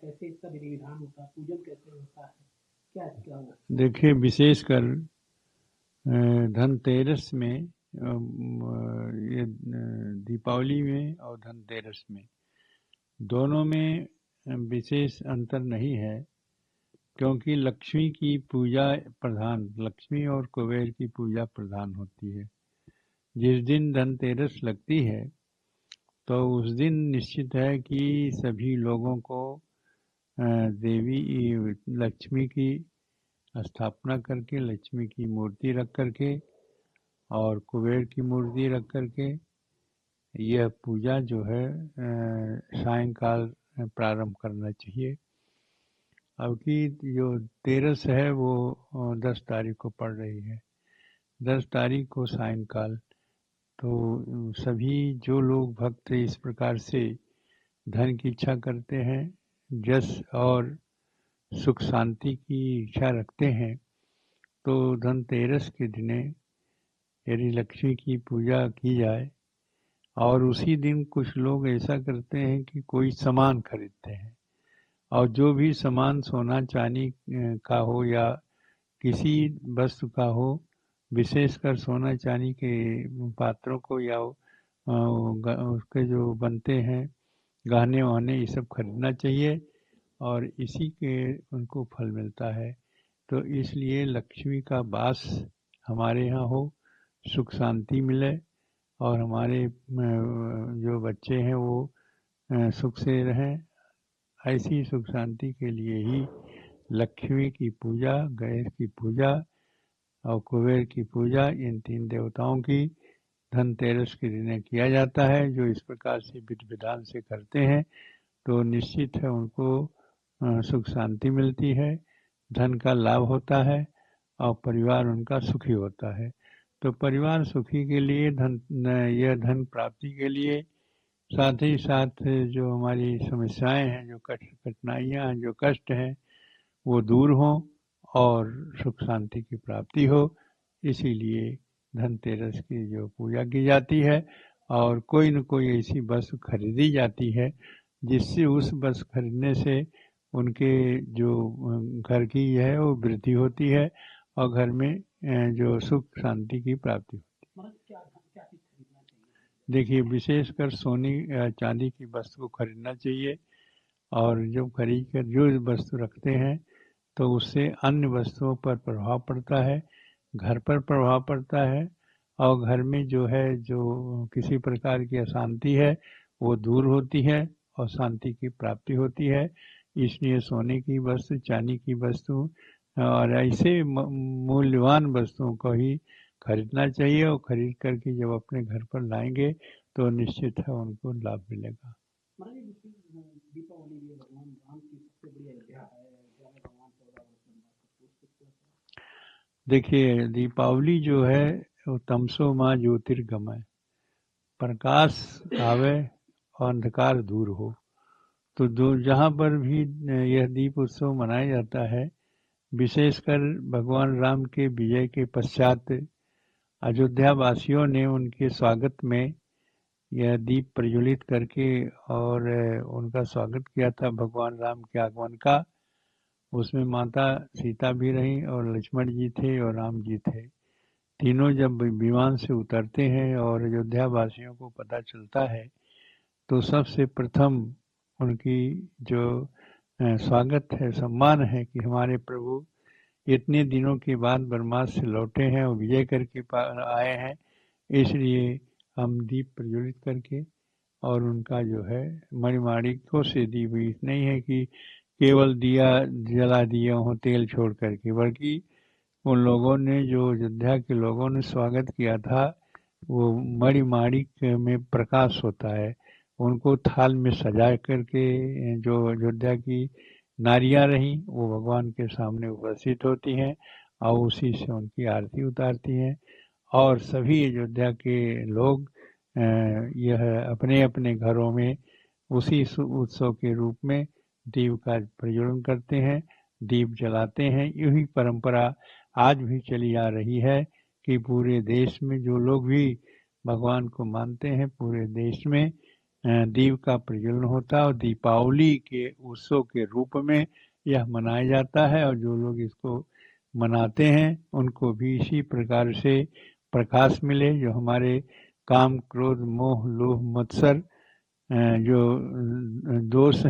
कैसे इसका विधि विधान होता है, पूजन कैसे होता है, क्या क्या होता है? देखिए, विशेषकर धनतेरस में ये दीपावली में और धनतेरस में दोनों में विशेष अंतर नहीं है, क्योंकि लक्ष्मी की पूजा प्रधान, लक्ष्मी और कुबेर की पूजा प्रधान होती है। जिस दिन धनतेरस लगती है तो उस दिन निश्चित है कि सभी लोगों को देवी लक्ष्मी की स्थापना करके, लक्ष्मी की मूर्ति रख करके और कुबेर की मूर्ति रख करके यह पूजा जो है सायंकाल प्रारंभ करना चाहिए। अब की जो तेरस है वो 10 तारीख को पड़ रही है, 10 तारीख को सायंकाल। तो सभी जो लोग भक्त इस प्रकार से धन की इच्छा करते हैं, यश और सुख शांति की इच्छा रखते हैं, तो धनतेरस के दिने यदि लक्ष्मी की पूजा की जाए और उसी दिन कुछ लोग ऐसा करते हैं कि कोई सामान खरीदते हैं और जो भी सामान सोना चांदी का हो या किसी वस्तु का हो, विशेषकर सोना चांदी के पात्रों को या उसके जो बनते हैं गहने वहने, ये सब खरीदना चाहिए और इसी के उनको फल मिलता है। तो इसलिए लक्ष्मी का वास हमारे यहाँ हो, सुख शांति मिले और हमारे जो बच्चे हैं वो सुख से रहें, ऐसी सुख शांति के लिए ही लक्ष्मी की पूजा, गणेश की पूजा और कुबेर की पूजा, इन 3 देवताओं की धनतेरस के दिन किया जाता है। जो इस प्रकार से विधि विधान से करते हैं तो निश्चित है उनको सुख शांति मिलती है, धन का लाभ होता है और परिवार उनका सुखी होता है। तो परिवार सुखी के लिए यह धन प्राप्ति के लिए साथ ही साथ जो हमारी समस्याएं हैं, जो कठिनाइयां हैं, जो कष्ट हैं, वो दूर हों और सुख शांति की प्राप्ति हो, इसीलिए धनतेरस की जो पूजा की जाती है और कोई न कोई ऐसी वस्तु खरीदी जाती है जिससे उस वस्तु खरीदने से उनके जो घर की है वो वृद्धि होती है और घर में जो सुख शांति की प्राप्ति होती है। मतलब क्या चीज खरीदना चाहिए? देखिए, विशेषकर सोनी चांदी की वस्तु को खरीदना चाहिए और जब खरीद कर जो वस्तु रखते हैं तो उससे अन्य वस्तुओं पर प्रभाव पड़ता है, घर पर प्रभाव पड़ता है और घर में जो है, जो किसी प्रकार की अशांति है वो दूर होती है और शांति की प्राप्ति होती है। इसलिए सोने की वस्तु, चांदी की वस्तु और ऐसे मूल्यवान वस्तुओं को ही खरीदना चाहिए और खरीद करके जब अपने घर पर लाएंगे तो निश्चित है उनको लाभ मिलेगा। दीपावली ये भगवान राम की सबसे बड़ी अयोध्या है, अयोध्या में भगवान 14 वर्ष वनवास। देखिए, दीपावली जो है वो तमसो माँ ज्योतिर्गमय, प्रकाश आवे और अंधकार दूर हो। तो जहाँ पर भी यह दीप उत्सव मनाया जाता है, विशेषकर भगवान राम के विजय के पश्चात अयोध्या वासियों ने उनके स्वागत में यह दीप प्रज्वलित करके और उनका स्वागत किया था भगवान राम के आगमन का। उसमें माता सीता भी रहीं और लक्ष्मण जी थे और राम जी थे। तीनों जब विमान से उतरते हैं और अयोध्या वासियों को पता चलता है तो सबसे प्रथम उनकी जो स्वागत है, सम्मान है कि हमारे प्रभु इतने दिनों के बाद वनवास से लौटे हैं और विजय करके आए हैं, इसलिए हम दीप प्रज्वलित करके और उनका जो है मणिमाणिक्यों से दी हुई नहीं है कि केवल दिया जला दिया हो तेल छोड़ करके, बल्कि उन लोगों ने, जो अयोध्या के लोगों ने स्वागत किया था, वो मणिमाणिक में प्रकाश होता है। उनको थाल में सजा करके जो अयोध्या की नारियां रहीं वो भगवान के सामने उपस्थित होती हैं और उसी से उनकी आरती उतारती हैं और सभी अयोध्या के लोग यह अपने अपने घरों में उसी उत्सव के रूप में दीप का प्रज्वलन करते हैं, दीप जलाते हैं। यही परंपरा आज भी चली आ रही है कि पूरे देश में जो लोग भी भगवान को मानते हैं, पूरे देश में दीप का प्रज्वलन होता है और दीपावली के उत्सव के रूप में यह मनाया जाता है। और जो लोग इसको मनाते हैं उनको भी इसी प्रकार से प्रकाश मिले, जो हमारे काम, क्रोध, मोह, लोभ, मत्सर जो दोष